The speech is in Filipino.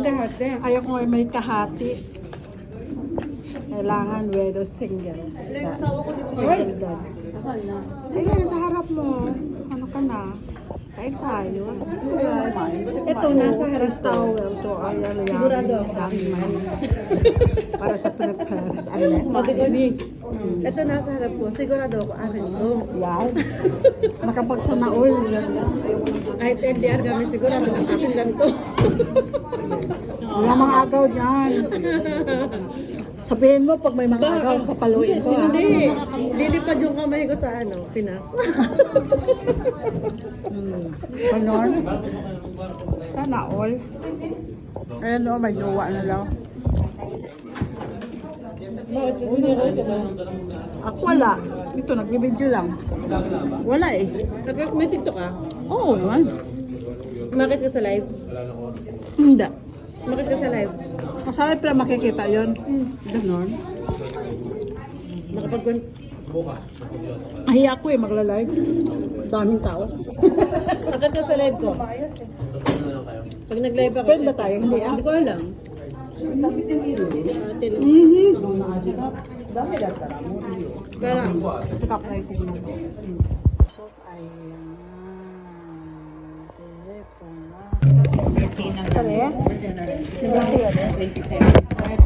Kahati. Ayaw ko ay may kahati. Kailangan wero single. Single dad. Ayun, sa harap mo. Ano ka na? Kain tayo. Yes. Ito, nasa harap ko. Towel to. Ayan, Sigurado ako. Dami man. Para sa prepares. Ano? Pati ko ni. Ito nasa harap ko. Sigurado ako akin to. Wow. Makapagsanaol. Kahit NDR kami sigurado akin lang to. Wala mga agaw dyan. Sabihin mo pag may mga agaw, papaluin ko. ha? Hindi. Lilipad yung kamay ko sa ano, Pinas. Ganon. Sana all. Ayan o, may jowa na lang. Bakit kasi niya ko sa Ako wala. Ito, nagbibideo lang. Wala eh. May TikTok ka? Oo naman. Bakit ka sa live? Hindi. Bakit ka sa live? Masarap pala makikita yun. Ganon. Nakapag... Ahiya ako eh, magla-live. Daming tao. Bakit ka sa live ko? Pag nag-live ako, Pwede ba tayo? Hindi ah. hindi ko alam. Kaya, Teka, play ko na. So, ayan. Diba? Pare? Sige, sige. Ay, ko